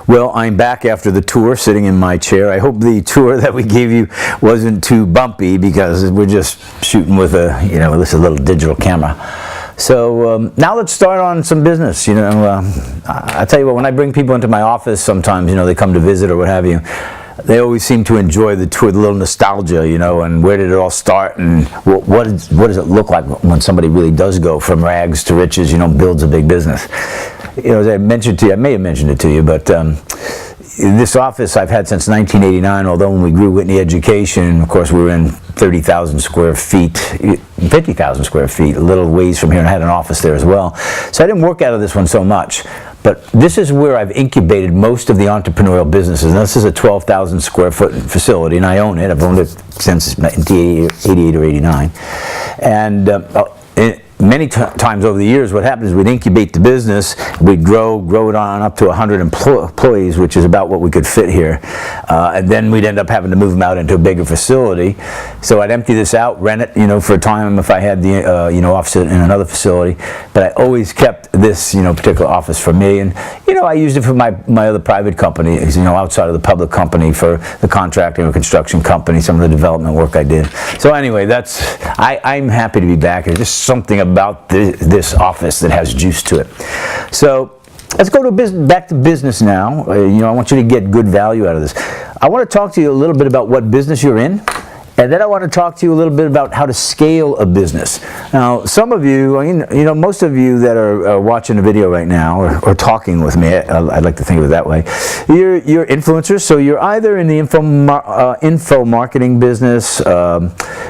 Well, I'm back after the tour, sitting in my chair. I hope the tour that we gave you wasn't too bumpy, because we're just shooting with a, this is a little digital camera. So now let's start on some business. I tell you what, when I bring people into my office, sometimes, they come to visit or what have you, they always seem to enjoy the tour, the little nostalgia, and where did it all start, and what does it look like when somebody really does go from rags to riches, builds a big business. As I mentioned to you, I may have mentioned it to you, but this office I've had since 1989, although when we grew Whitney Education, of course, we were in 30,000 square feet, 50,000 square feet, a little ways from here, and I had an office there as well. So I didn't work out of this one so much. But this is where I've incubated most of the entrepreneurial businesses. And this is a 12,000 square foot facility, and I own it. I've owned it since 1988 or 89. And many times over the years, what happens is we'd incubate the business, we'd grow it on up to 100 employees, which is about what we could fit here. And then we'd end up having to move them out into a bigger facility. So I'd empty this out, rent it, for a time if I had the, office in another facility. But I always kept this, particular office for me. And, I used it for my other private companies, outside of the public company, for the contracting or construction company, some of the development work I did. So anyway, I'm happy to be back. There's just something about this office that has juice to it. So let's go to back to business now. I want you to get good value out of this. I want to talk to you a little bit about what business you're in, and then I want to talk to you a little bit about how to scale a business. Now, some of you, most of you that are watching the video right now or talking with me, I'd like to think of it that way, you're influencers. So you're either in the info marketing business,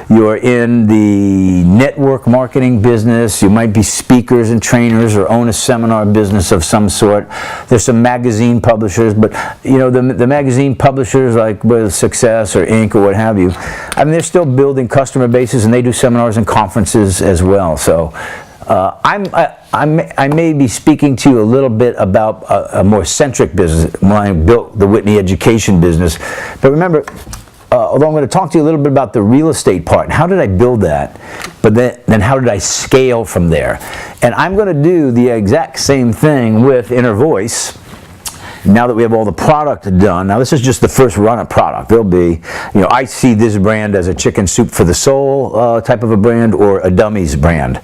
you're in the network marketing business, you might be speakers and trainers or own a seminar business of some sort. There's some magazine publishers, but the magazine publishers like with Success or Inc. or what have you, they're still building customer bases, and they do seminars and conferences as well. So I may be speaking to you a little bit about a more centric business when I built the Whitney Education business. But remember, although I'm going to talk to you a little bit about the real estate part, how did I build that, but then how did I scale from there? And I'm going to do the exact same thing with Inner Voice. Now that we have all the product done, now this is just the first run of product. There'll be, I see this brand as a chicken soup for the soul type of a brand, or a dummies brand.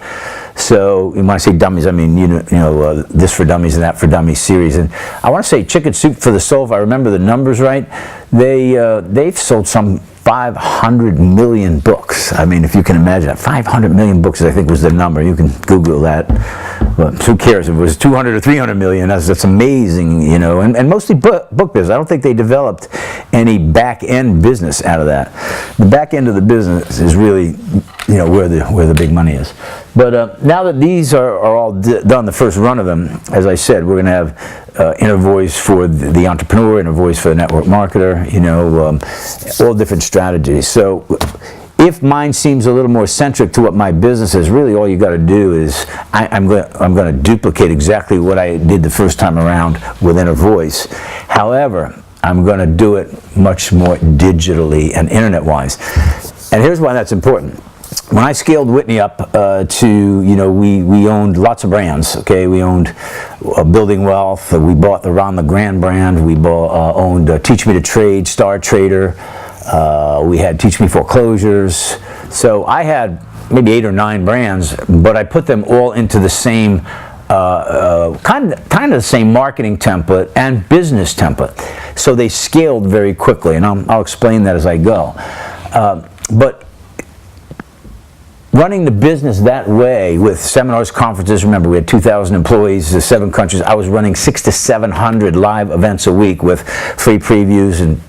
So when I say dummies, I mean, this for dummies and that for dummies series. And I want to say chicken soup for the soul, if I remember the numbers right, they've sold some 500 million books. If you can imagine that. 500 million books, I think, was the number. You can Google that. But who cares if it was 200 or 300 million? That's amazing, and mostly book business. I don't think they developed any back-end business out of that. The back end of the business is really, where the big money is. But now that these are all done, the first run of them, as I said, we're going to have Inner Voice for the entrepreneur, Inner Voice for the network marketer, all different strategies. So if mine seems a little more centric to what my business is, really all you got to do is I'm going to duplicate exactly what I did the first time around with Inner Voice. However, I'm going to do it much more digitally and internet-wise. And here's why that's important. When I scaled Whitney up to, we owned lots of brands, okay? We owned Building Wealth, we bought the Ron LeGrand brand, we owned Teach Me to Trade, Star Trader, we had Teach Me Foreclosures. So I had maybe 8 or 9 brands, but I put them all into the same, kind of the same marketing template and business template. So they scaled very quickly, and I'll explain that as I go. But running the business that way with seminars, conferences, remember we had 2,000 employees, 7 countries. I was running 600 to 700 live events a week with free previews, and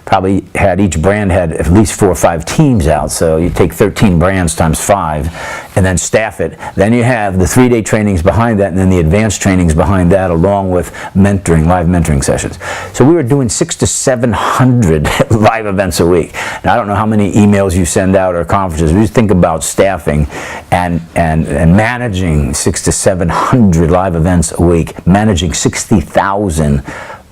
probably had each brand had at least 4 or 5 teams out. So you take 13 brands times 5 and then staff it. Then you have the 3-day trainings behind that, and then the advanced trainings behind that, along with mentoring, live mentoring sessions. So we were doing 600 to 700 live events a week. Now I don't know how many emails you send out or conferences. We just think about staffing and managing 600 to 700 live events a week, managing 60,000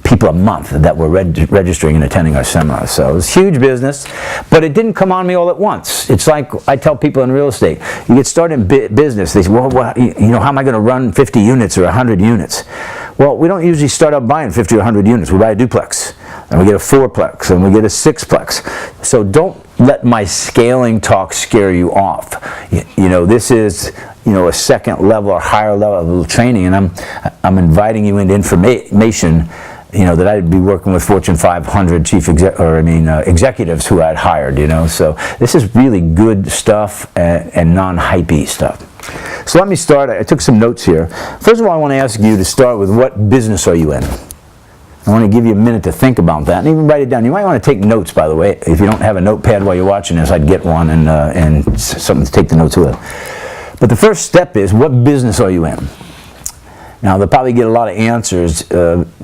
people a month that were registering and attending our seminars. So it was huge business, but it didn't come on me all at once. It's like I tell people in real estate, you get started in business, they say, well, how am I going to run 50 units or 100 units? Well, we don't usually start out buying 50 or 100 units. We buy a duplex, and we get a fourplex, and we get a sixplex. So don't let my scaling talk scare you off. You know, this is, you know, a second level or higher level of training, and I'm inviting you into information, you know, that I'd be working with Fortune 500 executives who I'd hired, you know. So this is really good stuff and non-hypey stuff. So let me start. I took some notes here. First of all, I want to ask you to start with, what business are you in? I want to give you a minute to think about that and even write it down. You might want to take notes, by the way. If you don't have a notepad while you're watching this, I'd get one and something to take the notes with. But the first step is, what business are you in? Now, they'll probably get a lot of answers.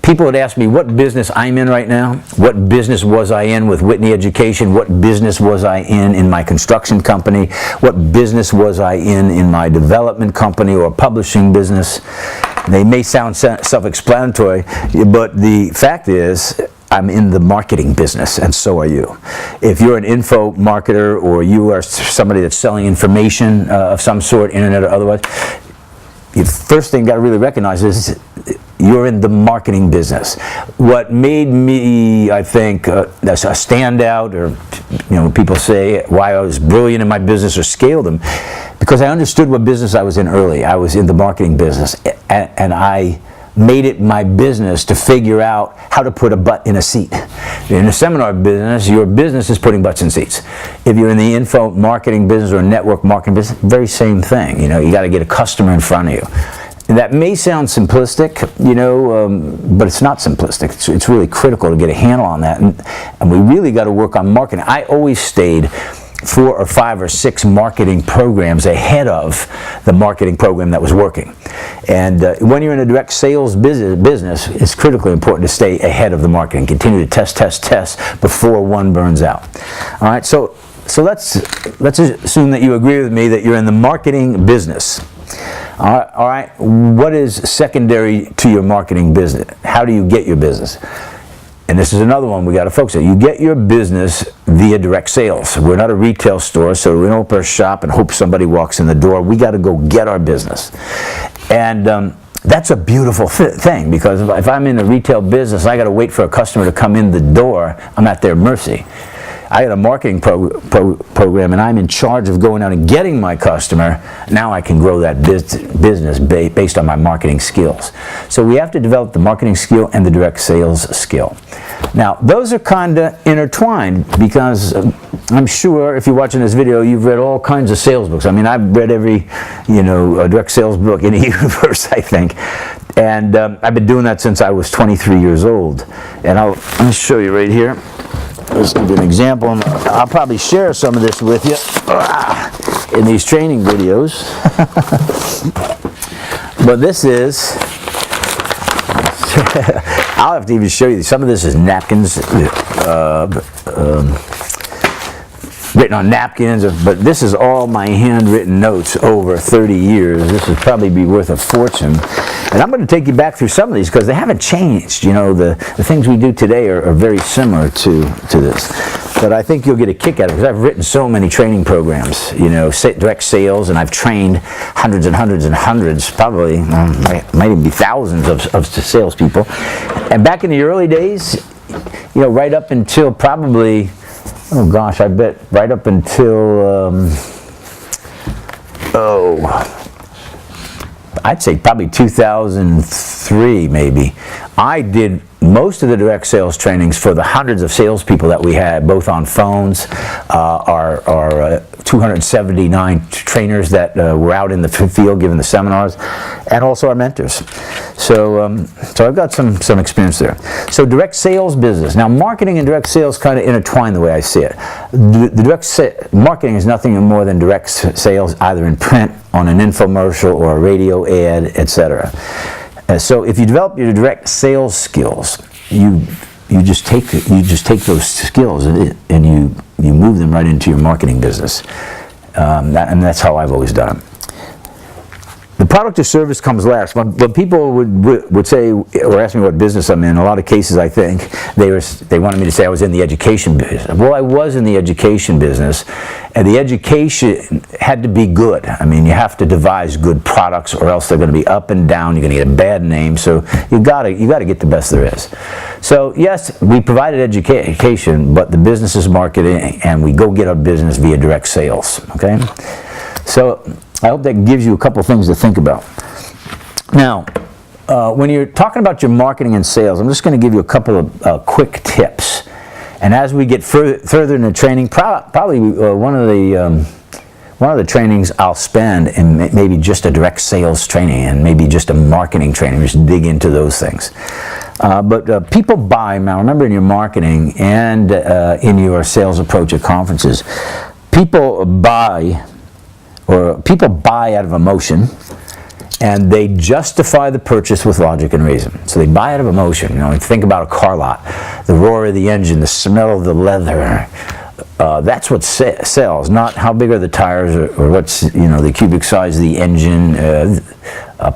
People would ask me what business I'm in right now. What business was I in with Whitney Education? What business was I in my construction company? What business was I in my development company or publishing business? They may sound self-explanatory, but the fact is, I'm in the marketing business, and so are you. If you're an info marketer, or you are somebody that's selling information of some sort, internet or otherwise, the first thing you got to really recognize is you're in the marketing business. What made me, I think, a standout, or, you know, people say why I was brilliant in my business or scaled them, because I understood what business I was in early. I was in the marketing business, and I made it my business to figure out how to put a butt in a seat. In the seminar business, your business is putting butts in seats. If you're in the info marketing business or network marketing business, very same thing. You know, you got to get a customer in front of you. And that may sound simplistic, you know, but it's not simplistic. It's really critical to get a handle on that, and we really got to work on marketing. I always stayed 4 or 5 or 6 marketing programs ahead of the marketing program that was working. And when you're in a direct sales business, it's critically important to stay ahead of the marketing. Continue to test before one burns out. All right, so let's assume that you agree with me that you're in the marketing business. All right, what is secondary to your marketing business? How do you get your business? And this is another one we got to focus on. You get your business via direct sales. We're not a retail store, so we don't open our shop and hope somebody walks in the door. We got to go get our business. And that's a beautiful thing, because if I'm in a retail business, I got to wait for a customer to come in the door. I'm at their mercy. I got a marketing program, and I'm in charge of going out and getting my customer. Now I can grow that business based on my marketing skills. So we have to develop the marketing skill and the direct sales skill. Now, those are kind of intertwined, because I'm sure if you're watching this video, you've read all kinds of sales books. I mean, I've read every, you know, direct sales book in the universe, I think. And I've been doing that since I was 23 years old. And I'll show you right here. Let's give you an example. I'll probably share some of this with you in these training videos. But this is, I'll have to even show you, some of this is napkins, written on napkins, but this is all my handwritten notes over 30 years. This would probably be worth a fortune. And I'm going to take you back through some of these, because they haven't changed. You know, the things we do today are very similar to this. But I think you'll get a kick out of it, because I've written so many training programs, you know, direct sales, and I've trained hundreds and hundreds and hundreds, probably, might even be thousands of salespeople. And back in the early days, you know, right up until probably, oh gosh, I bet right up until, I'd say probably 2003 maybe, I did most of the direct sales trainings for the hundreds of salespeople that we had, both on phones, our 279 trainers that were out in the field giving the seminars, and also our mentors. So I've got some experience there. So direct sales business. Now, marketing and direct sales kind of intertwine the way I see it. The marketing is nothing more than direct sales, either in print, on an infomercial, or a radio ad, etc. So if you develop your direct sales skills, you just take those skills and you move them right into your marketing business, and that's how I've always done it. The product or service comes last. When people would say or ask me what business I'm in, a lot of cases I think they wanted me to say I was in the education business. Well, I was in the education business, and the education had to be good. I mean, you have to devise good products, or else they're going to be up and down. You're going to get a bad name. So you got to get the best there is. So yes, we provided education, but the business is marketing, and we go get our business via direct sales. Okay, so I hope that gives you a couple things to think about. Now, when you're talking about your marketing and sales, I'm just going to give you a couple of quick tips. And as we get further in the training, probably one of the trainings I'll spend in maybe just a direct sales training and maybe just a marketing training, just dig into those things. But people buy, now remember, in your marketing and in your sales approach at conferences, people buy out of emotion, and they justify the purchase with logic and reason. So they buy out of emotion. You know, think about a car lot, the roar of the engine, the smell of the leather. That's what sells, not how big are the tires or what's, you know, the cubic size of the engine.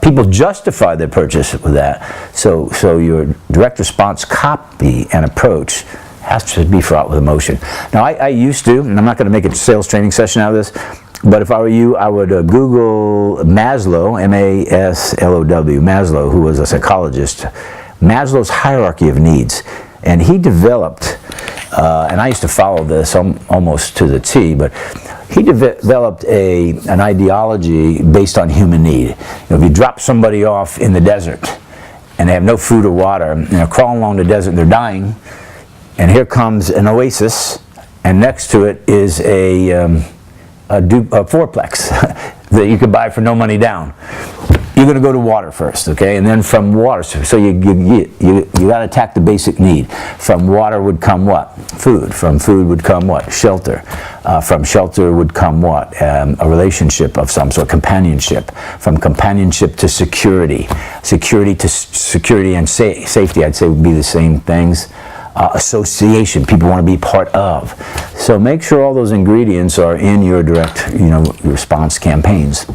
People justify their purchase with that. So your direct response copy and approach has to be fraught with emotion. Now, I used to, and I'm not going to make a sales training session out of this, but if I were you, I would Google Maslow, M-A-S-L-O-W, Maslow, who was a psychologist, Maslow's hierarchy of needs. And he developed, and I used to follow this almost to the T, but he developed an ideology based on human need. You know, if you drop somebody off in the desert and they have no food or water, and they're crawling along the desert, they're dying, and here comes an oasis, and next to it is a fourplex that you could buy for no money down. You're going to go to water first, okay, and then from water. So you got to attack the basic need. From water would come what? Food. From food would come what? Shelter. From shelter would come what? A relationship of some sort, companionship. From companionship to security. Security to security and safety, I'd say, would be the same things. Association, people want to be part of. So make sure all those ingredients are in your direct, response campaigns,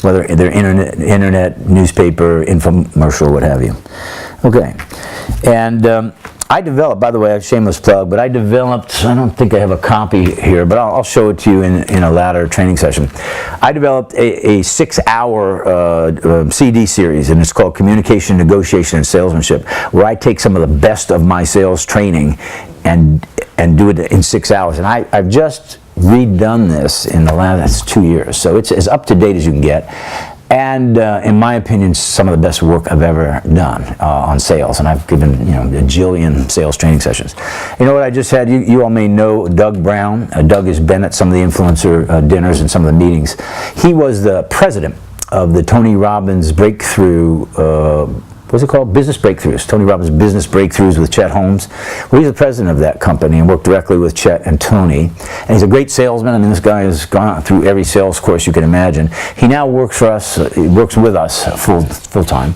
whether they're internet, newspaper, infomercial, what have you. Okay, and I developed, by the way, a shameless plug, but I don't think I have a copy here, but I'll show it to you in a latter training session. I developed a 6-hour CD series, and it's called Communication, Negotiation, and Salesmanship, where I take some of the best of my sales training and do it in 6 hours. And I've just redone this in the last 2 years, so it's as up to date as you can get. And in my opinion, some of the best work I've ever done on sales. And I've given a jillion sales training sessions. You know what I just had? You all may know Doug Brown. Doug has been at some of the influencer dinners and some of the meetings. He was the president of the Tony Robbins Breakthrough. What's it called? Business Breakthroughs. Tony Robbins Business Breakthroughs with Chet Holmes. Well, he's the president of that company and worked directly with Chet and Tony. And he's a great salesman. I mean, this guy has gone through every sales course you can imagine. He now works for us. He works with us full time.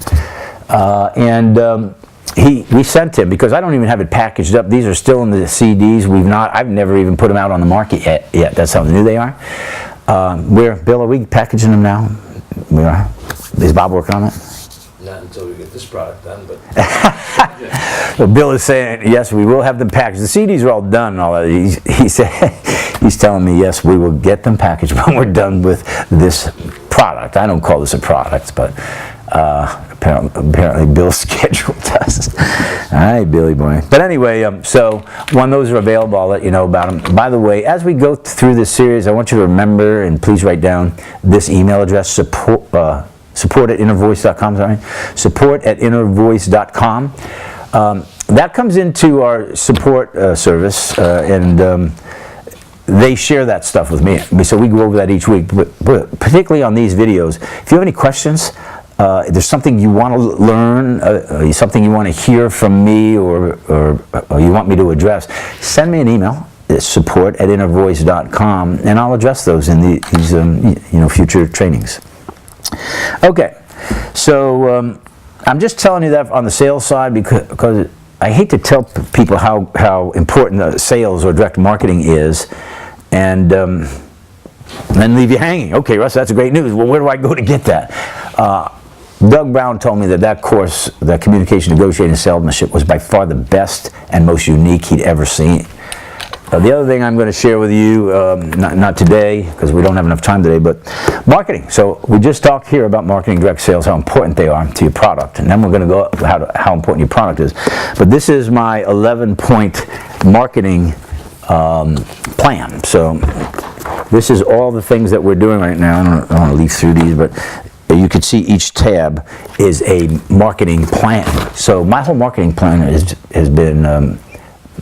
We sent him, because I don't even have it packaged up. These are still in the CDs. I've never even put them out on the market yet. That's how new they are. Bill, are we packaging them now? We are. Is Bob working on it? Not until we get this product done, but Well, Bill is saying yes, we will have them packaged. The CDs are all done and all that. He said he's telling me yes, we will get them packaged when we're done with this product. I don't call this a product, but apparently Bill's schedule does. All right, Billy boy. But anyway, so when those are available, I'll let you know about them. By the way, as we go through this series, I want you to remember, and please write down this email address: support@innervoice.com. Support@innervoice.com. That comes into our support service, and they share that stuff with me. So we go over that each week. But particularly on these videos, if you have any questions, if there's something you want to learn, something you want to hear from me, or you want me to address, send me an email. It's support@innervoice.com, and I'll address those in these future trainings. Okay, so I'm just telling you that on the sales side because I hate to tell people how important sales or direct marketing is, and then leave you hanging. Okay, Russ, that's great news. Well, where do I go to get that? Doug Brown told me that course, that communication, negotiating, and salesmanship, was by far the best and most unique he'd ever seen. The other thing I'm going to share with you, not today, because we don't have enough time today, but marketing. So we just talked here about marketing, direct sales, how important they are to your product. And then we're going to go up how important your product is. But this is my 11-point marketing plan. So this is all the things that we're doing right now. I don't want to leaf through these, but you can see each tab is a marketing plan. So my whole marketing plan has been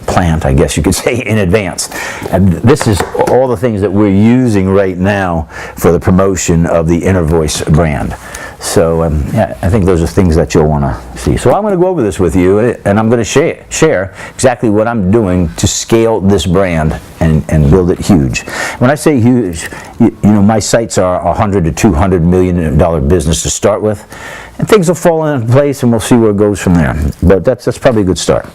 planned, I guess you could say, in advance. And this is all the things that we're using right now for the promotion of the Inner Voice brand. So yeah, I think those are things that you'll want to see. So I'm going to go over this with you, and I'm going to share exactly what I'm doing to scale this brand and build it huge. When I say huge, you know, my sights are $100 to $200 million business to start with, and things will fall into place, and we'll see where it goes from there. But that's probably a good start.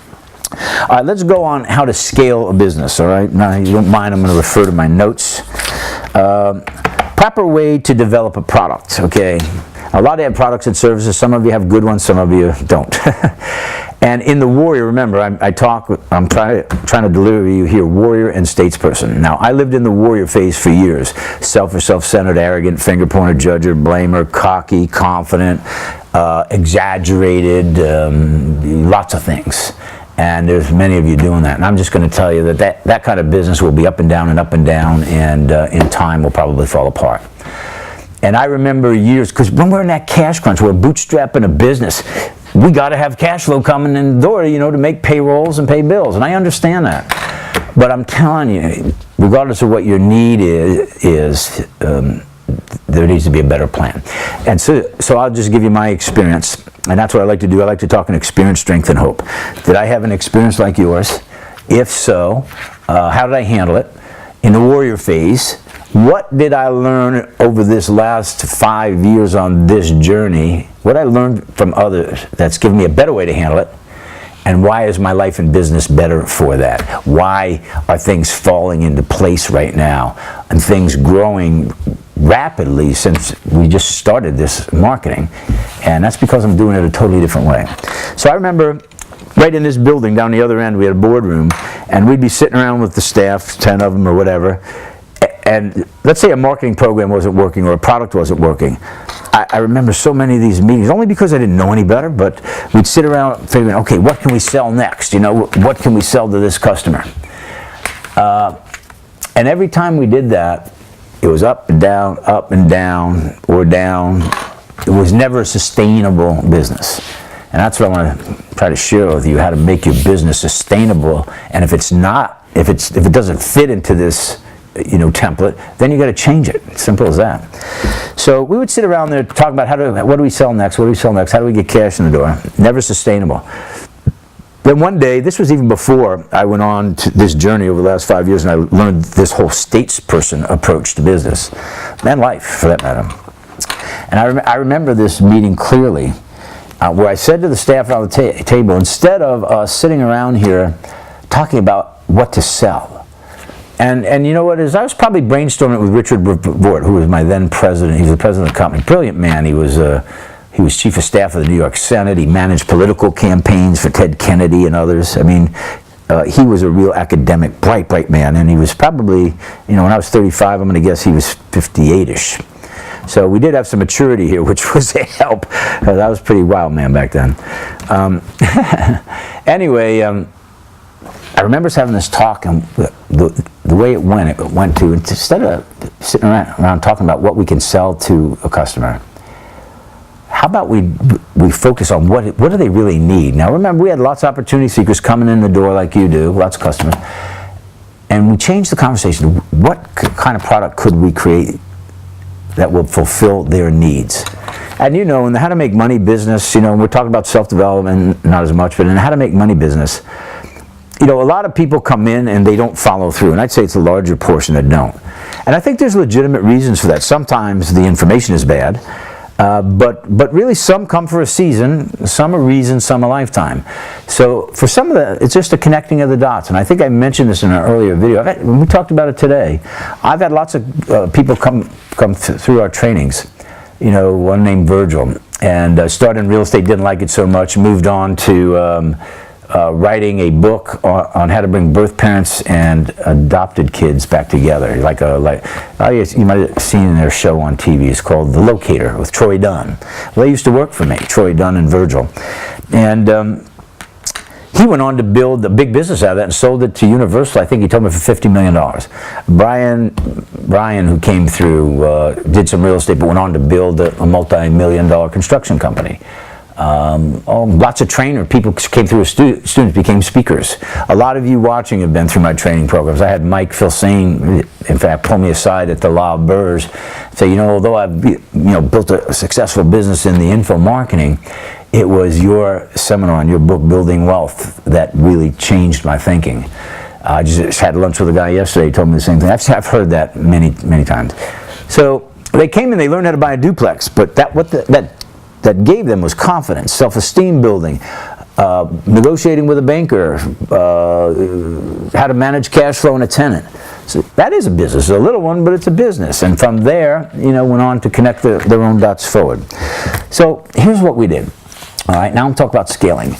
All right, let's go on how to scale a business, all right? Now, you don't mind, I'm going to refer to my notes. Proper way to develop a product, okay? A lot of you have products and services. Some of you have good ones, some of you don't. And in the warrior, remember, I'm trying to deliver you here warrior and statesperson. Now, I lived in the warrior phase for years. Selfish, self-centered, arrogant, finger-pointer, judger, blamer, cocky, confident, exaggerated, lots of things. And there's many of you doing that. And I'm just going to tell you that kind of business will be up and down, and in time will probably fall apart. And I remember years, because when we're in that cash crunch, we're bootstrapping a business, we got to have cash flow coming in the door, you know, to make payrolls and pay bills. And I understand that. But I'm telling you, regardless of what your need is there needs to be a better plan. And so I'll just give you my experience. And that's what I like to do. I like to talk in experience, strength, and hope. Did I have an experience like yours? If so, how did I handle it? In the warrior phase, what did I learn over this last 5 years on this journey? What I learned from others that's given me a better way to handle it? And why is my life and business better for that? Why are things falling into place right now and things growing rapidly since we just started this marketing? And that's because I'm doing it a totally different way. So I remember right in this building down the other end, we had a boardroom, and we'd be sitting around with the staff, 10 of them or whatever, and let's say a marketing program wasn't working or a product wasn't working. I remember so many of these meetings, only because I didn't know any better, but we'd sit around figuring, okay, what can we sell next? You know, what can we sell to this customer? And every time we did that, it was up and down, or down. It was never a sustainable business. And that's what I want to try to share with you, how to make your business sustainable. And if it's not, if it doesn't fit into this, you know, template, then you got to change it. Simple as that. So we would sit around there talking about what do we sell next? What do we sell next? How do we get cash in the door? Never sustainable. Then one day, this was even before I went on to this journey over the last 5 years, and I learned this whole statesperson approach to business and life, for that matter. And I remember this meeting clearly, where I said to the staff around the table, instead of us sitting around here talking about what to sell, and you know what it is? I was probably brainstorming with Richard Vort, who was my then president. He was the president of the company. Brilliant man. He was chief of staff of the New York Senate. He managed political campaigns for Ted Kennedy and others. I mean, he was a real academic, bright man. And he was probably, you know, when I was 35, I'm going to guess he was 58-ish. So we did have some maturity here, which was a help. I was a pretty wild man back then. Anyway, I remember us having this talk, and the way it went to, instead of sitting around talking about what we can sell to a customer, how about we focus on what do they really need? Now remember, we had lots of opportunity seekers coming in the door like you do, lots of customers, and we changed the conversation. What kind of product could we create that will fulfill their needs? And you know, in the how to make money business, you know, we're talking about self-development, not as much, but in the how to make money business, you know, a lot of people come in and they don't follow through, and I'd say it's a larger portion that don't. And I think there's legitimate reasons for that. Sometimes the information is bad. But really, some come for a season, some a reason, some a lifetime. So for some of that, it's just a connecting of the dots. And I think I mentioned this in an earlier video. We talked about it today. I've had lots of people come through our trainings. You know, one named Virgil, and started in real estate, didn't like it so much, moved on to writing a book on how to bring birth parents and adopted kids back together. You might have seen their show on TV. It's called The Locator with Troy Dunn. Well, they used to work for me, Troy Dunn and Virgil. And he went on to build a big business out of that and sold it to Universal. I think he told me for $50 million. Brian, who came through, did some real estate, but went on to build a multi-million-dollar construction company. Lots of trainers, people came through as students, became speakers. A lot of you watching have been through my training programs. I had Mike Filsain, in fact, pull me aside at the Law of Burrs, say, although I've built a successful business in the info marketing, it was your seminar on your book, Building Wealth, that really changed my thinking. I just had lunch with a guy yesterday, he told me the same thing. I've heard that many, many times. So they came and they learned how to buy a duplex, but that gave them was confidence, self-esteem building, negotiating with a banker, how to manage cash flow in a tenant. So that is a business, a little one, but it's a business. And from there, went on to connect their own dots forward. So here's what we did. All right, now I'm talking about scaling.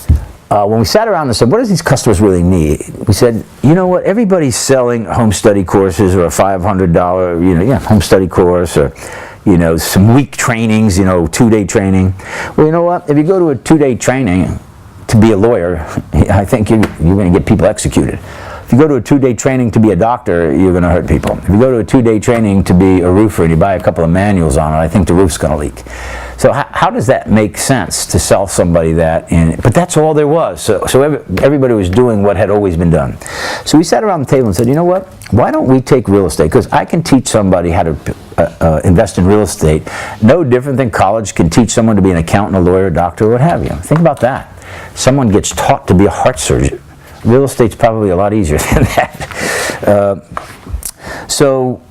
When we sat around and said, what do these customers really need? We said, you know what, everybody's selling home study courses or a $500, home study course, or some week trainings, 2-day training. Well, you know what? If you go to a 2-day training to be a lawyer, I think you're going to get people executed. If you go to a 2-day training to be a doctor, you're going to hurt people. If you go to a 2-day training to be a roofer and you buy a couple of manuals on it, I think the roof's going to leak. So how does that make sense to sell somebody that? But that's all there was. So everybody was doing what had always been done. So we sat around the table and said, you know what? Why don't we take real estate? Because I can teach somebody how to invest in real estate no different than college can teach someone to be an accountant, a lawyer, a doctor, or what have you. Think about that. Someone gets taught to be a heart surgeon. Real estate's probably a lot easier than that. So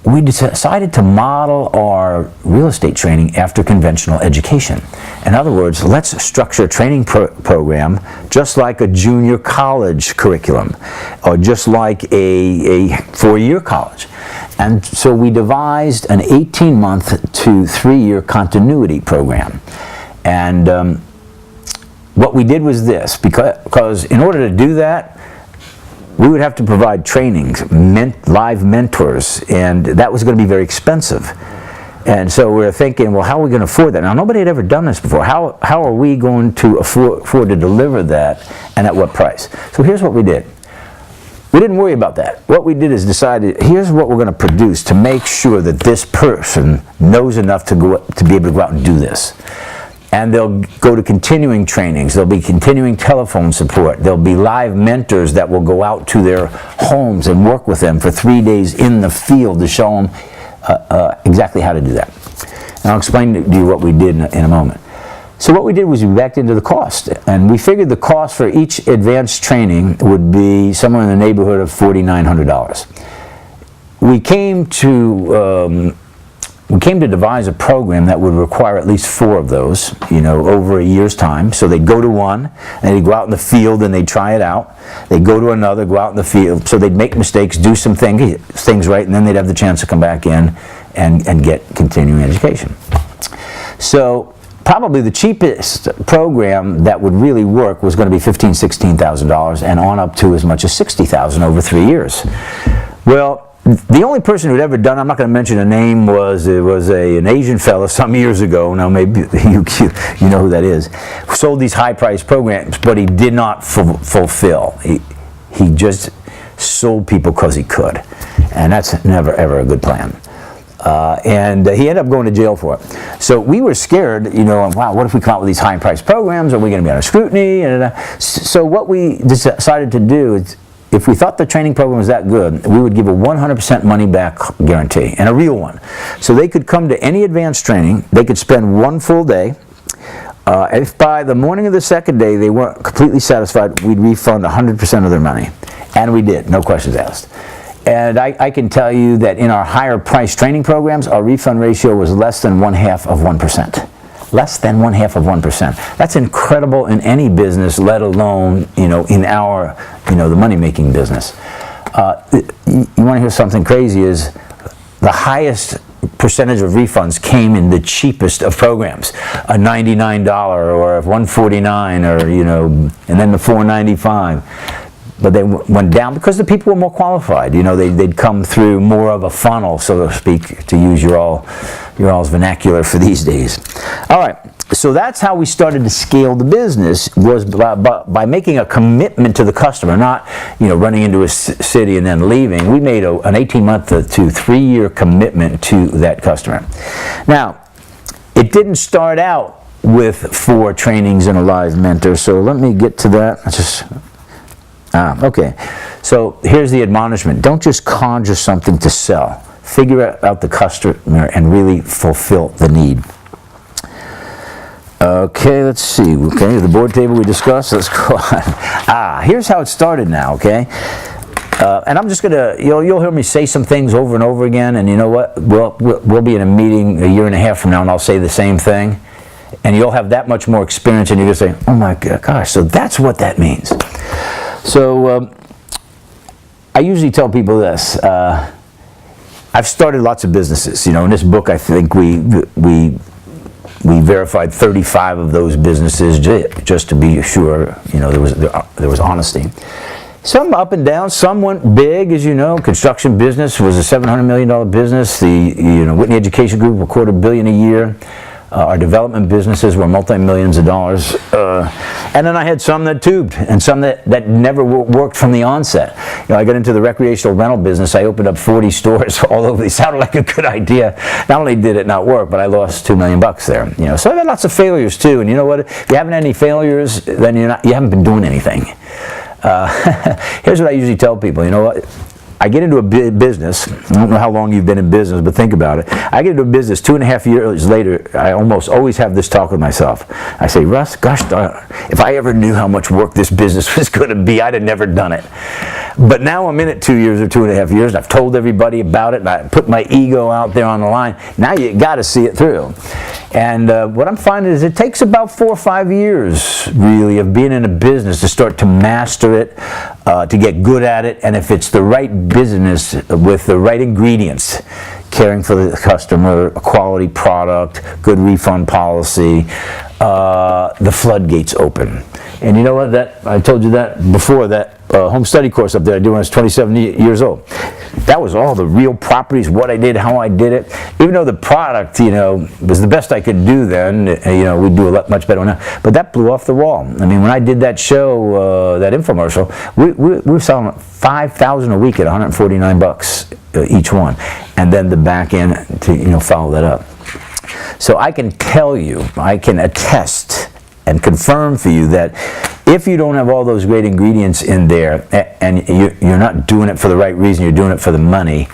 we decided to model our real estate training after conventional education. In other words, let's structure a training program just like a junior college curriculum, or just like a 4-year college. And so we devised an 18-month to 3-year continuity program. And what we did was this, because in order to do that, we would have to provide trainings, live mentors, and that was going to be very expensive. And so we were thinking, well, how are we going to afford that? Now, nobody had ever done this before. How are we going to afford to deliver that, and at what price? So here's what we did. We didn't worry about that. What we did is decided, here's what we're going to produce to make sure that this person knows enough to be able to go out and do this. And they'll go to continuing trainings, there'll be continuing telephone support, there'll be live mentors that will go out to their homes and work with them for 3 days in the field to show them exactly how to do that. And I'll explain to you what we did in a moment. So what we did was we backed into the cost, and we figured the cost for each advanced training would be somewhere in the neighborhood of $4,900. We came to devise a program that would require at least 4 of those, over a year's time. So they'd go to one, and they'd go out in the field and they'd try it out. They'd go to another, go out in the field. So they'd make mistakes, do some things right, and then they'd have the chance to come back in and get continuing education. So probably the cheapest program that would really work was going to be $15,000, $16,000, and on up to as much as $60,000 over 3 years. Well, the only person who'd ever done, I'm not going to mention a name, was an Asian fella some years ago. Now maybe you know who that is. Sold these high-priced programs, but he did not fulfill. He just sold people because he could, and that's never ever a good plan. And he ended up going to jail for it. So we were scared, wow, what if we come out with these high-priced programs? Are we going to be under scrutiny? So what we decided to do is, if we thought the training program was that good, we would give a 100% money-back guarantee, and a real one. So they could come to any advanced training, they could spend 1 full day. If by the morning of the second day they weren't completely satisfied, we'd refund 100% of their money. And we did, no questions asked. And I can tell you that in our higher price training programs, our refund ratio was less than 1/2%. Less than 1/2%. That's incredible in any business, let alone, in our, the money-making business. You want to hear something crazy is the highest percentage of refunds came in the cheapest of programs, a $99 or a $149 or, and then the $495. But they went down because the people were more qualified. They'd come through more of a funnel, so to speak, to use your all's vernacular for these days. All right, so that's how we started to scale the business, was by making a commitment to the customer, not running into a city and then leaving. We made an 18-month to 3-year commitment to that customer. Now, it didn't start out with 4 trainings and a live mentor, so let me get to that. Okay, so here's the admonishment. Don't just conjure something to sell. Figure out the customer and really fulfill the need. Okay, let's see. Okay, the board table we discussed. Let's go on. Here's how it started now, okay? And I'm just going to, you'll hear me say some things over and over again, and you know what? We'll be in a meeting a year and a half from now, and I'll say the same thing. And you'll have that much more experience, and you're going to say, oh my gosh, so that's what that means. So I usually tell people this. I've started lots of businesses. In this book, I think we verified 35 of those businesses just to be sure. There was honesty. Some up and down. Some went big, as you know. Construction business was a $700 million business. The Whitney Education Group, $250 million a year. Our development businesses were multi-millions of dollars. And then I had some that tubed, and some that never worked from the onset. I got into the recreational rental business. I opened up 40 stores all over. It sounded like a good idea. Not only did it not work, but I lost $2 million there. So I've had lots of failures too. And you know what? If you haven't had any failures, then you haven't been doing anything. Here's what I usually tell people. You know what? I get into a business. I don't know how long you've been in business, but think about it. I get into a business 2.5 years later. I almost always have this talk with myself. I say, Russ, gosh darn, if I ever knew how much work this business was going to be, I'd have never done it. But now I'm in it 2 years or 2.5 years, and I've told everybody about it, and I put my ego out there on the line. Now you got to see it through. And what I'm finding is it takes about 4 or 5 years, really, of being in a business to start to master it, to get good at it, and if it's the right business with the right ingredients, caring for the customer, a quality product, good refund policy, the floodgates open. And you know what? I told you that before, that home study course up there I did when I was 27 years old. That was all the real properties, what I did, how I did it. Even though the product, was the best I could do then, we'd do a lot much better now. But that blew off the wall. I mean, when I did that show, that infomercial, we were selling 5,000 a week at $149 each one, and then the back end to follow that up. So I can tell you, I can attest and confirm for you that if you don't have all those great ingredients in there, and you're not doing it for the right reason, you're doing it for the money,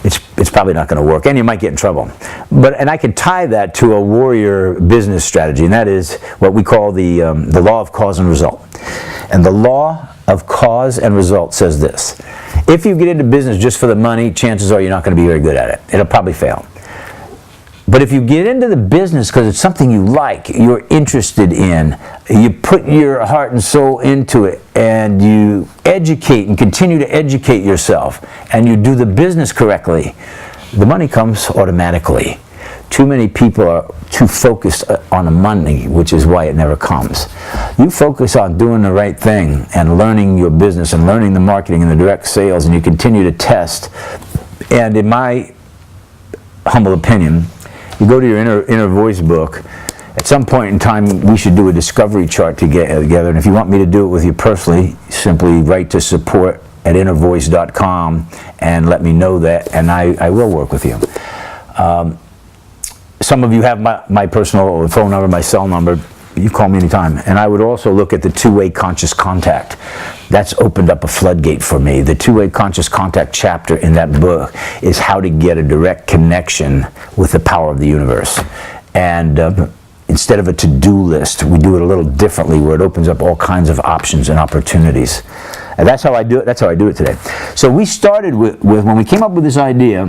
it's probably not going to work, and you might get in trouble. And I can tie that to a warrior business strategy, and that is what we call the law of cause and result. And the law of cause and result says this: if you get into business just for the money, chances are you're not going to be very good at it. It'll probably fail. But if you get into the business because it's something you like, you're interested in, you put your heart and soul into it, and you educate and continue to educate yourself, and you do the business correctly, the money comes automatically. Too many people are too focused on the money, which is why it never comes. You focus on doing the right thing and learning your business and learning the marketing and the direct sales, and you continue to test. And in my humble opinion, you go to your inner voice book. At some point in time, we should do a discovery chart together. And if you want me to do it with you personally, simply write to support@innervoice.com and let me know that, and I will work with you. Some of you have my personal phone number, my cell number. You call me anytime. And I would also look at the two-way conscious contact. That's opened up a floodgate for me. The two-way conscious contact chapter in that book is how to get a direct connection with the power of the universe. And instead of a to-do list, we do it a little differently, where it opens up all kinds of options and opportunities. And that's how I do it. That's how I do it today. So we started with when we came up with this idea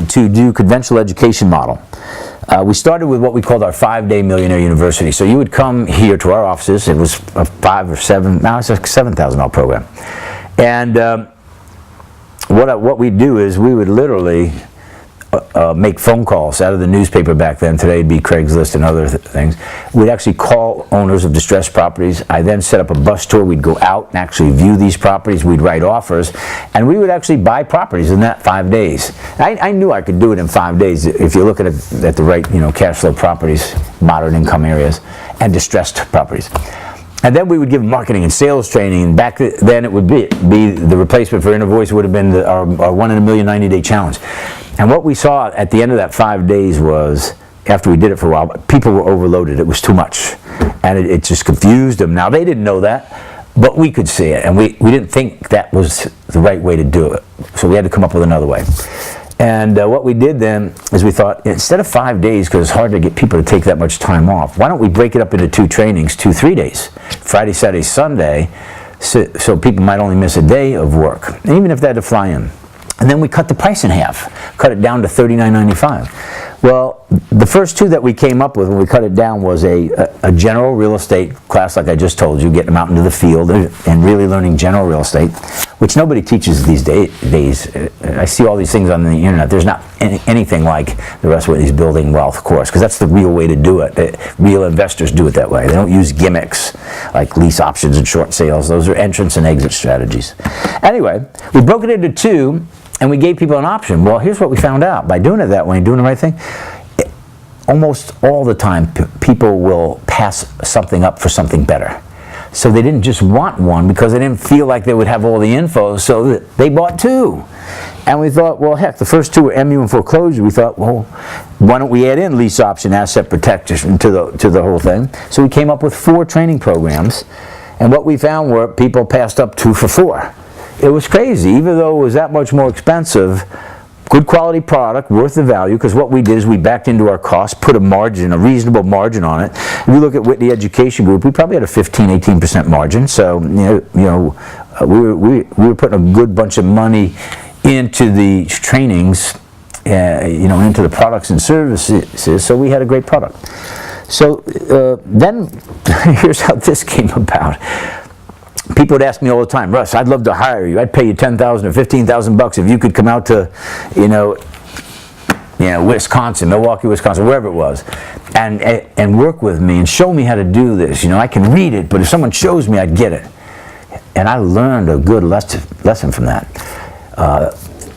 to do conventional education model. We started with what we called our 5-day Millionaire University. So you would come here to our offices. It was a now it's a $7,000 program. And what we'd do is we would literally make phone calls out of the newspaper back then. Today it'd be Craigslist and other things. We'd actually call owners of distressed properties. I then set up a bus tour. We'd go out and actually view these properties. We'd write offers, and we would actually buy properties in that 5 days. I knew I could do it in 5 days if you look at it at the right, cash flow properties, moderate income areas, and distressed properties. And then we would give marketing and sales training. And back then it would be the replacement for Inner Voice would have been our 1 in a million 90-day challenge. And what we saw at the end of that 5 days was, after we did it for a while, people were overloaded. It was too much. And it just confused them. Now, they didn't know that, but we could see it. And we didn't think that was the right way to do it. So we had to come up with another way. And what we did then is we thought, instead of 5 days, because it's hard to get people to take that much time off, why don't we break it up into 2 trainings, 2 3-days, Friday, Saturday, Sunday, so people might only miss a day of work, even if they had to fly in. And then we cut the price in half, cut it down to $39.95. Well, the first 2 that we came up with when we cut it down was a general real estate class, like I just told you, getting them out into the field and really learning general real estate, which nobody teaches these days. I see all these things on the internet. There's not anything like the Russ Whitney's Building Wealth course, because that's the real way to do it. Real investors do it that way. They don't use gimmicks like lease options and short sales. Those are entrance and exit strategies. Anyway, we broke it into 2. And we gave people an option. Well, here's what we found out. By doing it that way, doing the right thing, almost all the time people will pass something up for something better. So they didn't just want one because they didn't feel like they would have all the info, so they bought 2. And we thought, well, heck, the first 2 were MU and foreclosure. We thought, well, why don't we add in lease option, asset protection to the whole thing? So we came up with 4 training programs. And what we found were people passed up 2 for 4. It was crazy. Even though it was that much more expensive, good quality product, worth the value, because what we did is we backed into our costs, put a margin, a reasonable margin on it. If you look at Whitney Education Group, we probably had a 15-18% margin. So we were putting a good bunch of money into the trainings, into the products and services. So we had a great product. So then here's how this came about. People would ask me all the time, Russ, I'd love to hire you. I'd pay you $10,000 or $15,000 if you could come out to, Wisconsin, Milwaukee, Wisconsin, wherever it was, and work with me and show me how to do this. I can read it, but if someone shows me, I'd get it. And I learned a good lesson from that.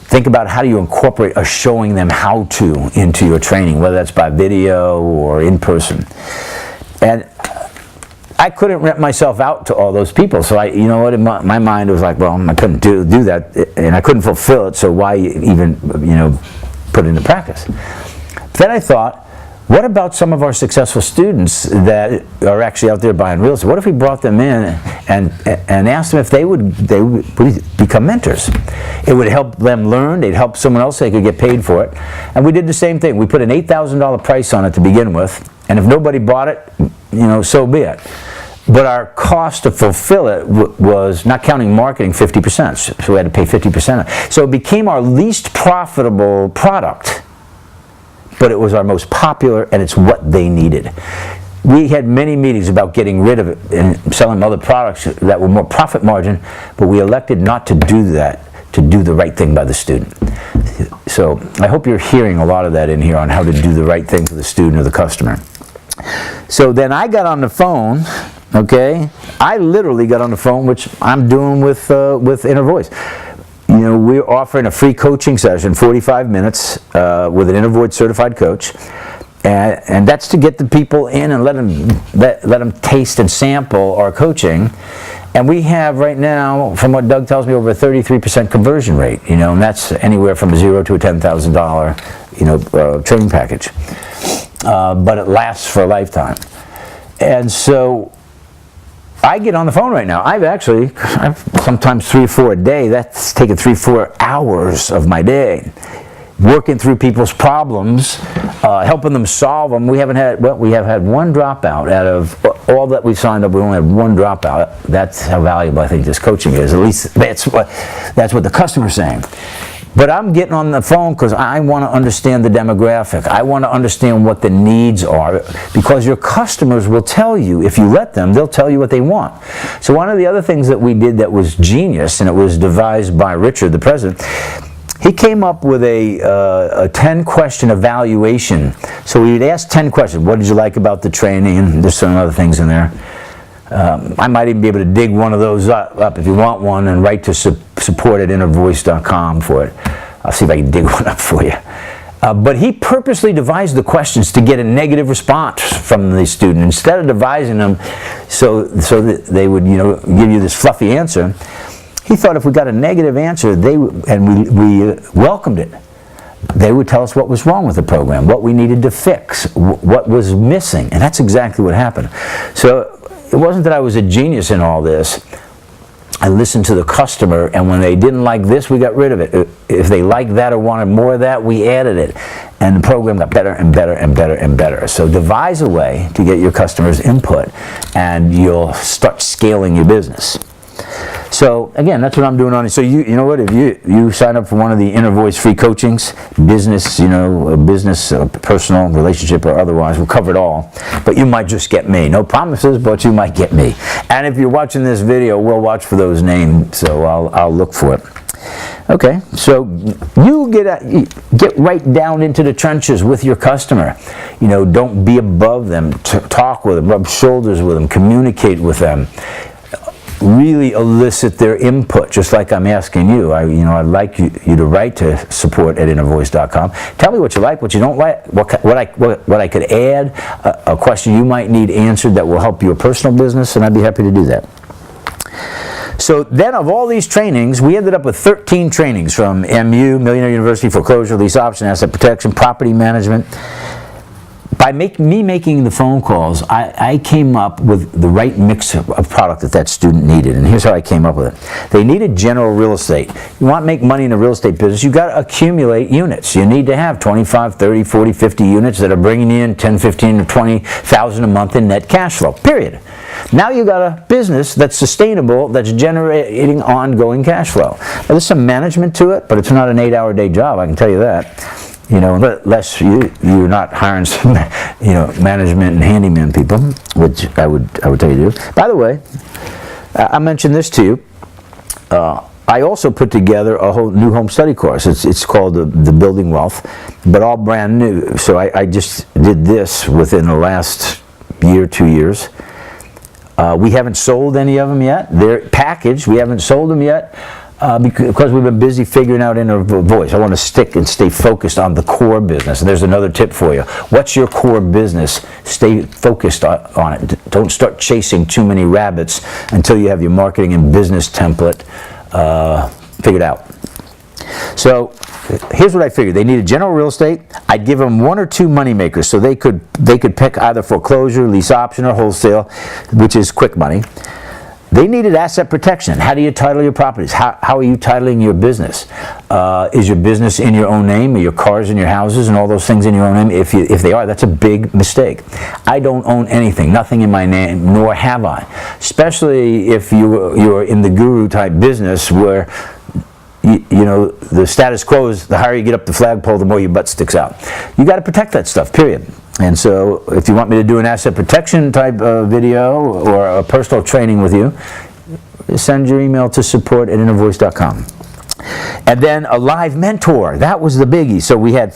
Think about how do you incorporate a showing them how to into your training, whether that's by video or in person. And I couldn't rent myself out to all those people, so in my mind it was like, well, I couldn't do that, and I couldn't fulfill it, so why even, put it into practice? Then I thought, what about some of our successful students that are actually out there buying real estate? What if we brought them in and asked them if they would become mentors? It would help them learn, they'd help someone else, they could get paid for it. And we did the same thing. We put an $8,000 price on it to begin with, and if nobody bought it, so be it. But our cost to fulfill it was, not counting marketing, 50%. So we had to pay 50%. So it became our least profitable product, but it was our most popular, and it's what they needed. We had many meetings about getting rid of it and selling other products that were more profit margin, but we elected not to do that, to do the right thing by the student. So I hope you're hearing a lot of that in here on how to do the right thing for the student or the customer. So then I got on the phone, okay? I literally got on the phone, which I'm doing with Inner Voice. We're offering a free coaching session, 45 minutes, with an Inner Voice certified coach. And that's to get the people in and let them taste and sample our coaching. And we have right now, from what Doug tells me, over a 33% conversion rate, and that's anywhere from $0 to a $10,000, training package. But it lasts for a lifetime. And so I get on the phone right now. I've sometimes 3 or 4 a day. That's taken 3 or 4 hours of my day. working through people's problems, helping them solve them. We have had one dropout out of all that we signed up. We only had one dropout. That's how valuable I think this coaching is. At least that's what the customer's saying. But I'm getting on the phone because I want to understand the demographic. I want to understand what the needs are, because your customers will tell you, if you let them, they'll tell you what they want. So one of the other things that we did that was genius, and it was devised by Richard, the president, he came up with a 10-question evaluation. So we'd ask 10 questions. What did you like about the training? And there's some other things in there. I might even be able to dig one of those up if you want one, and write to support@innervoice.com for it. I'll see if I can dig one up for you. But he purposely devised the questions to get a negative response from the student. Instead of devising them so that they would, give you this fluffy answer, he thought if we got a negative answer, and we welcomed it, they would tell us what was wrong with the program, what we needed to fix, what was missing, and that's exactly what happened. So it wasn't that I was a genius in all this. I listened to the customer, and when they didn't like this, we got rid of it. If they liked that or wanted more of that, we added it. And the program got better and better and better and better. So devise a way to get your customers' input, and you'll start scaling your business. So again, that's what I'm doing on it. So you know what? If you sign up for one of the Inner Voice free coachings, business, personal, relationship, or otherwise, we'll cover it all. But you might just get me. No promises, but you might get me. And if you're watching this video, we'll watch for those names. So I'll look for it. Okay, so you get right down into the trenches with your customer. Don't be above them. Talk with them, rub shoulders with them, communicate with them. Really elicit their input, just like I'm asking you. I'd like you to write to support@innervoice.com. Tell me what you like, what you don't like, what I could add, a question you might need answered that will help your personal business, and I'd be happy to do that. So then, of all these trainings, we ended up with 13 trainings from MU, Millionaire University, foreclosure, lease option, asset protection, property management. By me making the phone calls, I came up with the right mix of product that student needed. And here's how I came up with it. They needed general real estate. You want to make money in the real estate business, you've got to accumulate units. You need to have 25, 30, 40, 50 units that are bringing in 10, 15, or 20,000 a month in net cash flow, period. Now you've got a business that's sustainable, that's generating ongoing cash flow. Now, there's some management to it, but it's not an 8-hour day job, I can tell you that. Unless you're not hiring some, management and handyman people, which I would tell you to do. By the way, I mentioned this to you. I also put together a whole new home study course. It's called the Building Wealth, but all brand new. So I just did this within the last year, 2 years. We haven't sold any of them yet. They're packaged. We haven't sold them yet. Because we've been busy figuring out Inner Voice. I want to stick and stay focused on the core business. And there's another tip for you. What's your core business? Stay focused on it. Don't start chasing too many rabbits until you have your marketing and business template figured out. So here's what I figured. They needed general real estate. I'd give them 1 or 2 money makers, so they could pick either foreclosure, lease option, or wholesale, which is quick money. They needed asset protection. How do you title your properties? How are you titling your business? Is your business in your own name? Are your cars in your houses and all those things in your own name? If they are, that's a big mistake. I don't own anything, nothing in my name, nor have I. Especially if you're in the guru type business where the status quo is the higher you get up the flagpole, the more your butt sticks out. You got to protect that stuff, period. And so if you want me to do an asset protection type video or a personal training with you, send your email to support@innervoice.com. And then a live mentor. That was the biggie. So we had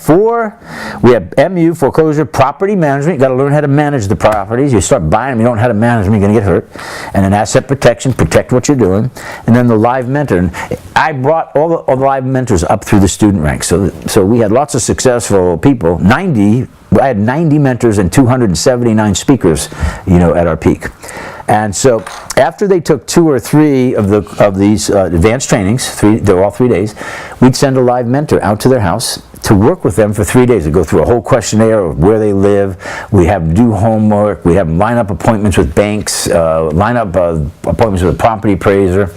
MU, foreclosure, property management. You got to learn how to manage the properties. You start buying them, you don't know how to manage them, you're going to get hurt. And then asset protection, protect what you're doing. And then the live mentor. And I brought all the live mentors up through the student ranks. So we had lots of successful people. I had 90 mentors and 279 speakers, at our peak. And so after they took 2 or 3 of these advanced trainings, they're all 3 days, we'd send a live mentor out to their house to work with them for 3 days. They go through a whole questionnaire of where they live. We have them do homework. We have them line up appointments with banks, line up appointments with a property appraiser,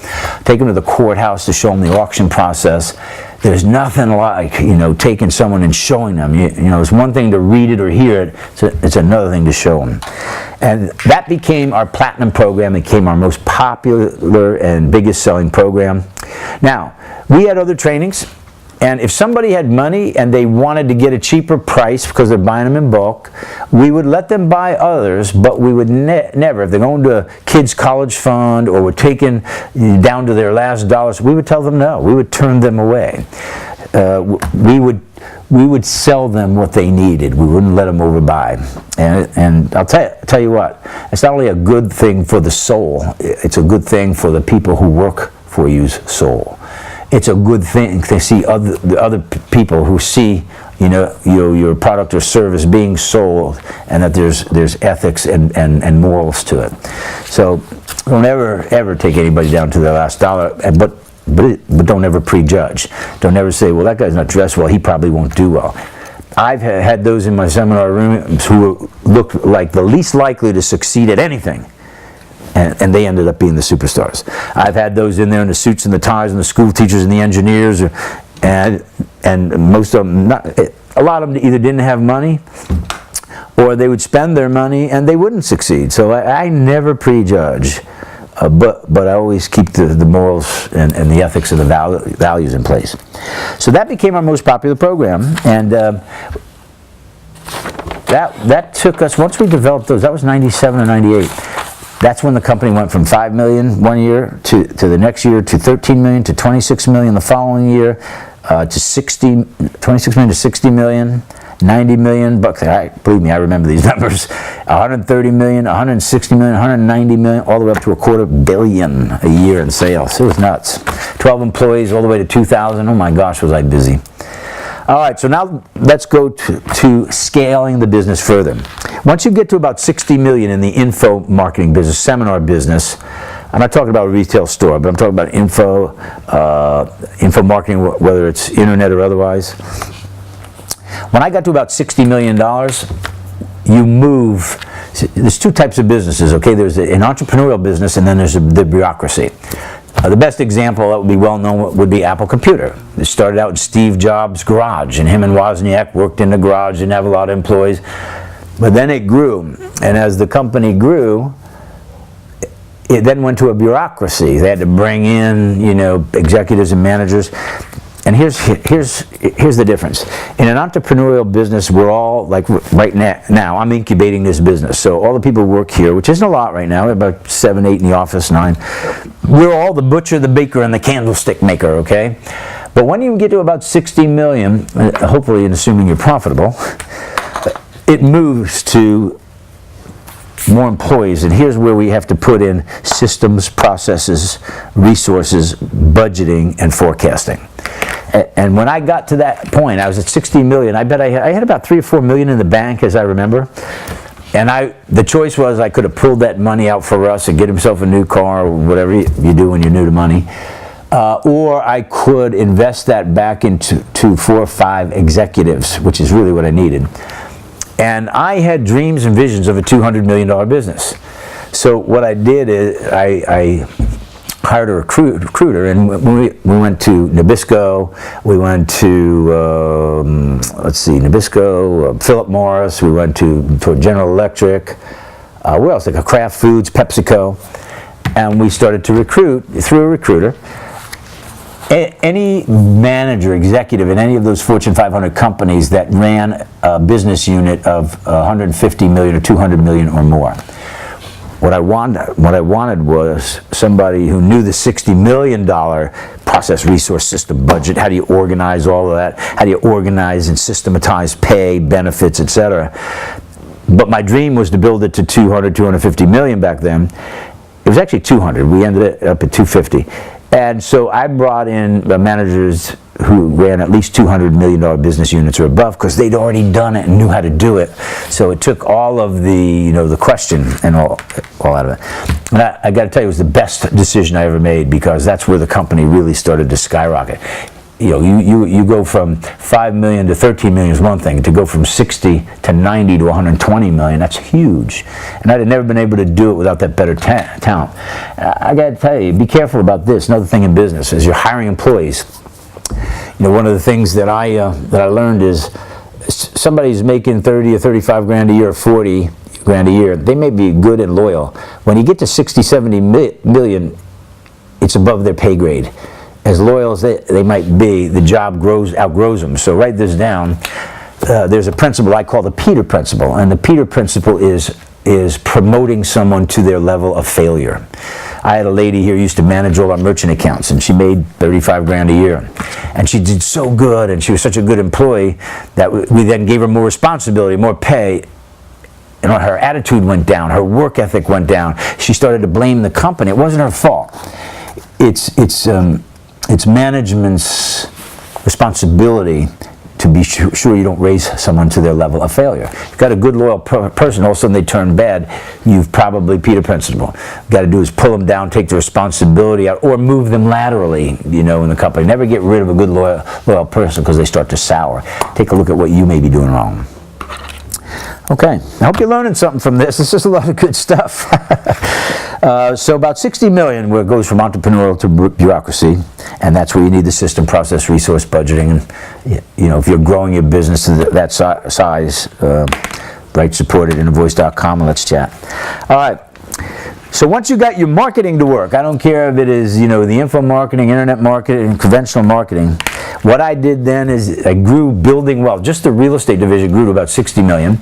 take them to the courthouse to show them the auction process. there's nothing like, taking someone and showing them. It's one thing to read it or hear it, it's another thing to show them. And that became our platinum program. It became our most popular and biggest selling program. Now, we had other trainings, and if somebody had money and they wanted to get a cheaper price because they're buying them in bulk, we would let them buy others, but we would never, if they're going to a kid's college fund or were taken down to their last dollars, we would tell them no. We would turn them away. We would sell them what they needed. We wouldn't let them overbuy. And I'll tell you what, it's not only a good thing for the soul, it's a good thing for the people who work for you's soul. It's a good thing to see the other people who see, your product or service being sold, and that there's ethics and morals to it. So don't ever take anybody down to their last dollar, but don't ever prejudge. Don't ever say, well, that guy's not dressed well, he probably won't do well. I've had those in my seminar rooms who looked like the least likely to succeed at anything. And they ended up being the superstars. I've had those in there in the suits and the ties and the school teachers and the engineers, and most of them, a lot of them either didn't have money or they would spend their money and they wouldn't succeed. So I never prejudge, but I always keep the morals and the ethics and the values in place. So that became our most popular program, and that took us, once we developed those, that was 97 or 98. That's when the company went from 5 million one year to the next year to 13 million to 26 million the following year, to 26 million to 60 million, 90 million bucks. Believe me, I remember these numbers. 130 million, 160 million, 190 million, all the way up to $250 million a year in sales. It was nuts. 12 employees all the way to 2,000. Oh my gosh, was I busy. All right, so now let's go to scaling the business further. Once you get to about 60 million in the info marketing business, seminar business, I'm not talking about a retail store, but I'm talking about info marketing, whether it's internet or otherwise. When I got to about $60 million, you move. There's two types of businesses, okay? There's an entrepreneurial business, and then there's the bureaucracy. The best example that would be well known would be Apple Computer. It started out in Steve Jobs' garage, and him and Wozniak worked in the garage, didn't have a lot of employees. But then it grew, and as the company grew, it then went to a bureaucracy. They had to bring in, executives and managers. And here's the difference. In an entrepreneurial business, we're all, like right now, I'm incubating this business. So all the people who work here, which isn't a lot right now, about 7, 8 in the office, 9. We're all the butcher, the baker, and the candlestick maker, okay? But when you get to about 60 million, hopefully, and assuming you're profitable, it moves to more employees, and here's where we have to put in systems, processes, resources, budgeting, and forecasting. And when I got to that point, I was at 60 million. I bet I had about 3 or 4 million in the bank, as I remember. And the choice was I could have pulled that money out for Russ and get himself a new car, or whatever you do when you're new to money. Or I could invest that back into 4 or 5 executives, which is really what I needed. And I had dreams and visions of a $200 million business. So what I did is I hired a recruiter, and we went to Nabisco, we went to, Nabisco, Philip Morris, we went to General Electric, where else, like Kraft Foods, PepsiCo, and we started to recruit through a recruiter. Any manager, executive in any of those Fortune 500 companies that ran a business unit of 150 million or 200 million or more. What I wanted was somebody who knew the $60 million process resource system budget. How do you organize all of that? How do you organize and systematize pay, benefits, etc.? But my dream was to build it to 250 million back then. It was actually 200. We ended up at 250. And so I brought in managers who ran at least $200 million business units or above, because they'd already done it and knew how to do it. So it took all of the, the question and all out of it. And I got to tell you, it was the best decision I ever made, because that's where the company really started to skyrocket. You go from 5 million to 13 million is one thing. To go from 60 to 90 to 120 million, that's huge. And I'd have never been able to do it without that better talent. I got to tell you, be careful about this. Another thing in business is you're hiring employees. one of the things that I learned is somebody's making 30 or 35 grand a year, or 40 grand a year. They may be good and loyal. When you get to 60, 70 million, it's above their pay grade. As loyal as they might be, the job outgrows them. So write this down. There's a principle I call the Peter principle, and the Peter principle is promoting someone to their level of failure. I had a lady here who used to manage all our merchant accounts, and she made 35 grand a year. And she did so good, and she was such a good employee that we then gave her more responsibility, more pay, and her attitude went down, her work ethic went down. She started to blame the company. It wasn't her fault. It's management's responsibility to be sure you don't raise someone to their level of failure. If you've got a good, loyal person, all of a sudden they turn bad, you've probably Peter principle. What you've got to do is pull them down, take the responsibility out, or move them laterally, in the company. Never get rid of a good, loyal person because they start to sour. Take a look at what you may be doing wrong. Okay, I hope you're learning something from this. This is a lot of good stuff. So about 60 million where it goes from entrepreneurial to bureaucracy, and that's where you need the system, process, resource, budgeting, and if you're growing your business to that size, write support at innervoice.com and let's chat. All right. So once you got your marketing to work, I don't care if it is, the info marketing, internet marketing, conventional marketing. What I did then is I grew building wealth. Just the real estate division grew to about 60 million.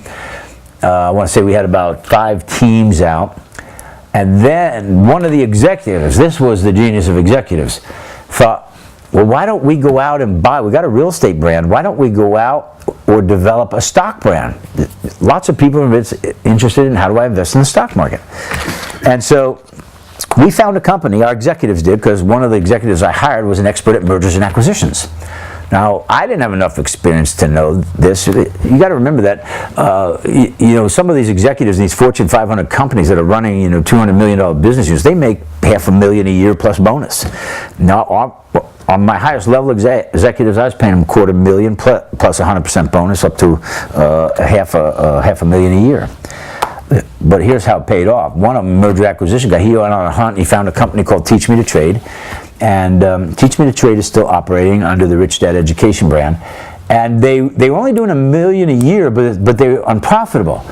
I want to say we had about 5 teams out. And then one of the executives, this was the genius of executives, thought, well, why don't we go out and buy, we got a real estate brand, why don't we go out or develop a stock brand? Lots of people are interested in how do I invest in the stock market. And so we found a company, our executives did, because one of the executives I hired was an expert at mergers and acquisitions. Now, I didn't have enough experience to know this. You got to remember that, some of these executives in these Fortune 500 companies that are running, $200 million business units, they make $500,000 a year plus bonus. Now, on my highest level executives, I was paying them $250,000 plus 100% bonus up to $500,000 a year. But here's how it paid off. One of them, merger acquisition guy, he went on a hunt and he found a company called Teach Me to Trade. And Teach Me to Trade is still operating under the Rich Dad Education brand. And they were only doing $1 million a year, but they were unprofitable.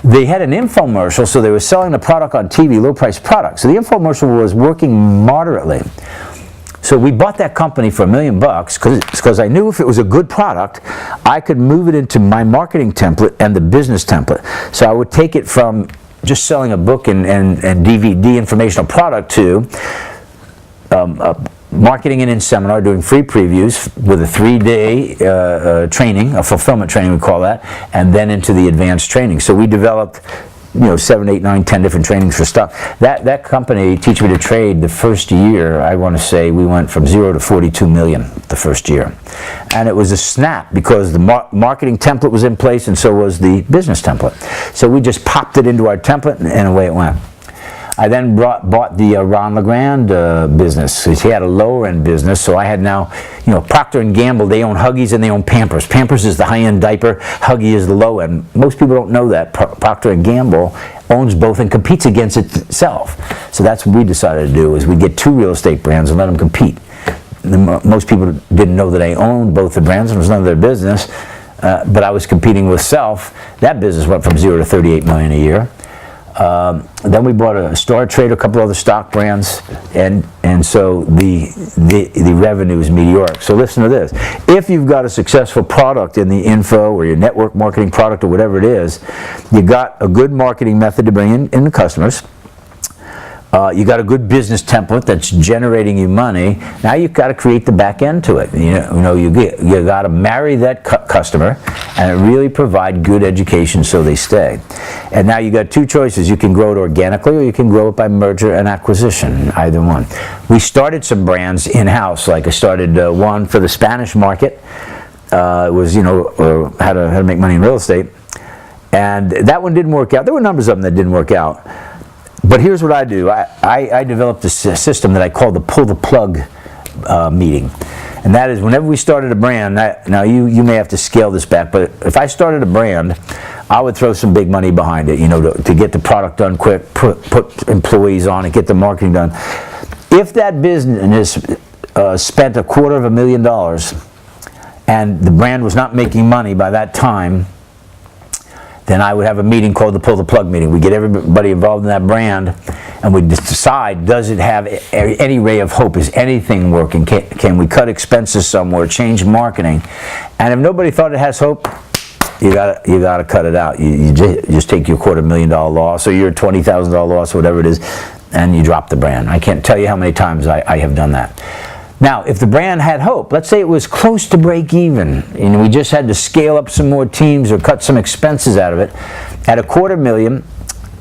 They had an infomercial, so they were selling the product on TV, low-priced product. So the infomercial was working moderately. So we bought that company for $1 million because I knew if it was a good product, I could move it into my marketing template and the business template. So I would take it from just selling a book and DVD informational product to marketing it in seminar, doing free previews with a 3-day training, a fulfillment training we call that, and then into the advanced training. So we developed 7, 8, 9, 10 different trainings for stuff. That company, Teach Me to Trade, the first year, I want to say we went from 0 to 42 million the first year. And it was a snap because the marketing template was in place and so was the business template. So we just popped it into our template and away it went. I then bought the Ron LeGrand business. He had a lower end business, so I had now, Procter & Gamble, they own Huggies and they own Pampers. Pampers is the high-end diaper, Huggy is the low end. Most people don't know that. Procter & Gamble owns both and competes against itself. So that's what we decided to do, is we get 2 real estate brands and let them compete. Most people didn't know that I owned both the brands and it was none of their business, but I was competing with self. That business went from 0 to 38 million a year. Then we bought a Star Trade, a couple other stock brands, and so the revenue is meteoric. So listen to this. If you've got a successful product in the info or your network marketing product or whatever it is, you got a good marketing method to bring in the customers. You got a good business template that's generating you money. Now you've got to create the back end to it. You got to marry that customer and really provide good education so they stay. And now you got 2 choices. You can grow it organically or you can grow it by merger and acquisition, either one. We started some brands in-house. Like I started one for the Spanish market. It was, how to make money in real estate. And that one didn't work out. There were numbers of them that didn't work out. But here's what I do. I developed a system that I call the pull the plug meeting. And that is whenever we started a brand, now you may have to scale this back, but if I started a brand, I would throw some big money behind it, to get the product done quick, put employees on it, get the marketing done. If that business spent $250,000 and the brand was not making money by that time, then I would have a meeting called the pull the plug meeting. We get everybody involved in that brand, and we decide, does it have any ray of hope? Is anything working? Can we cut expenses somewhere, change marketing? And if nobody thought it has hope, you gotta cut it out. You just take your $250,000 loss or your $20,000 loss, whatever it is, and you drop the brand. I can't tell you how many times I have done that. Now, if the brand had hope, let's say it was close to break even, and we just had to scale up some more teams or cut some expenses out of it, at $250,000,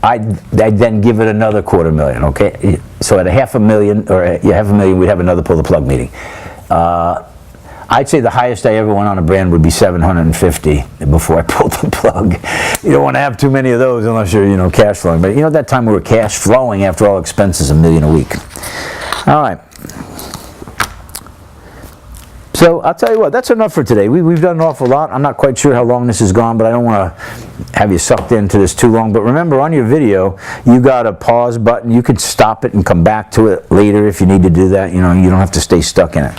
I'd then give it another $250,000, okay? So at $500,000, or $500,000, we'd have another pull the plug meeting. I'd say the highest I ever went on a brand would be $750 before I pulled the plug. You don't want to have too many of those unless you're, cash flowing. But at that time we were cash flowing after all expenses, $1 million a week. All right. So I'll tell you what, that's enough for today. We've done an awful lot. I'm not quite sure how long this has gone, but I don't want to have you sucked into this too long. But remember, on your video, you got a pause button. You could stop it and come back to it later if you need to do that. You don't have to stay stuck in it.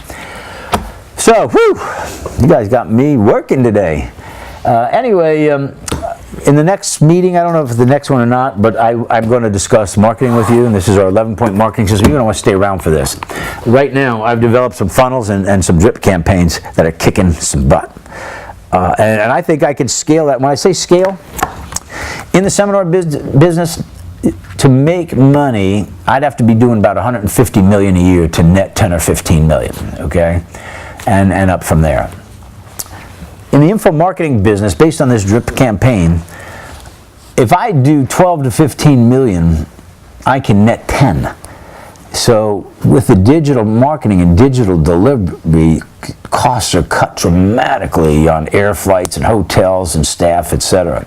So, you guys got me working today. Anyway, in the next meeting, I don't know if it's the next one or not, but I'm going to discuss marketing with you, and this is our 11-point marketing system. You're going to want to stay around for this. Right now, I've developed some funnels and some drip campaigns that are kicking some butt. And I think I can scale that. When I say scale, in the seminar business, to make money, I'd have to be doing about $150 million a year to net 10 or 15 million, okay? And up from there. In the info marketing business, based on this drip campaign, if I do 12 to 15 million, I can net 10. So with the digital marketing and digital delivery, costs are cut dramatically on air flights and hotels and staff, etc.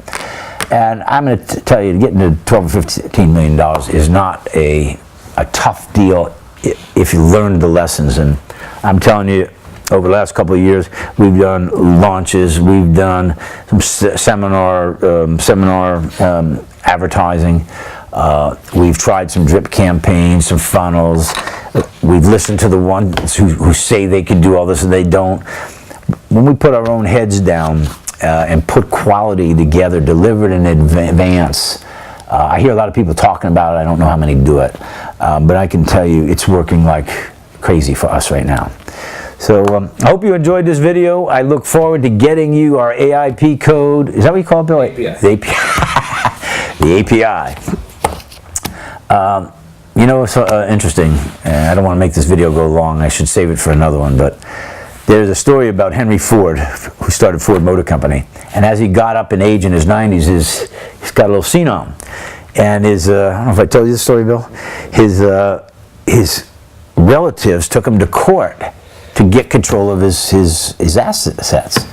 And I'm going to tell you, getting to 12 or 15 million dollars is not a tough deal if you learn the lessons. And I'm telling you, over the last couple of years, we've done launches, we've done some seminar advertising, we've tried some drip campaigns, some funnels, we've listened to the ones who say they can do all this and they don't. When we put our own heads down and put quality together, delivered in advance, I hear a lot of people talking about it, I don't know how many do it, but I can tell you it's working like crazy for us right now. So I hope you enjoyed this video. I look forward to getting you our AIP code. Is that what you call it, Bill? API. The API. It's interesting. I don't want to make this video go long. I should save it for another one. But there's a story about Henry Ford, who started Ford Motor Company. And as he got up in age in his 90s, he's got a little senile. And I don't know if I told you this story, Bill. His relatives took him to court to get control of his assets.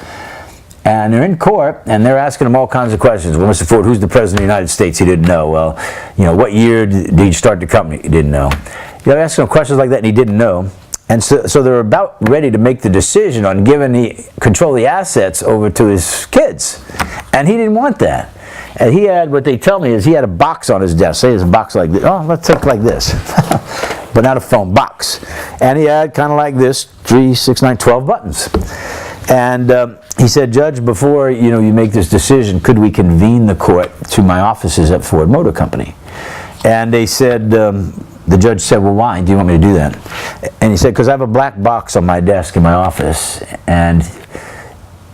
And they're in court, and they're asking him all kinds of questions. Well, Mr. Ford, who's the President of the United States? He didn't know. Well, what year did you start the company? He didn't know. They're asking him questions like that, and he didn't know. And so they're about ready to make the decision on giving the control of the assets over to his kids. And he didn't want that. And he had, what they tell me is he had a box on his desk. Say there's a box like this. Oh, let's take like this. But not a phone box. And he had kind of like this, 3, 6, 9, 12 buttons. And he said, Judge, before you make this decision, could we convene the court to my offices at Ford Motor Company? And they said, the judge said, well, why do you want me to do that? And he said, because I have a black box on my desk in my office, and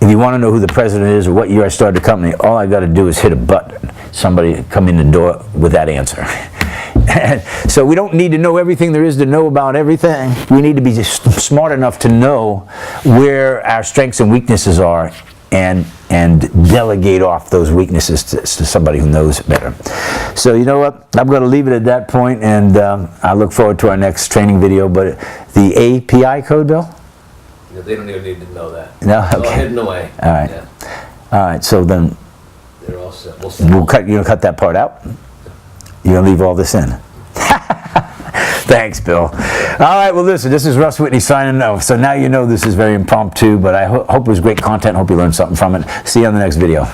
if you want to know who the president is or what year I started the company, all I got to do is hit a button. Somebody come in the door with that answer. And so we don't need to know everything there is to know about everything. We need to be just smart enough to know where our strengths and weaknesses are and delegate off those weaknesses to somebody who knows it better. So you know what? I'm going to leave it at that point, and I look forward to our next training video. But the API code, Bill? Yeah, they don't even need to know that. No? It's all Okay. hidden away. All right. Yeah. All right, so then They're all set. you're going to cut that part out? You're going to leave all this in? Thanks, Bill. All right, well, listen, this is Russ Whitney signing off. So now you know this is very impromptu, but I hope it was great content. Hope you learned something from it. See you on the next video.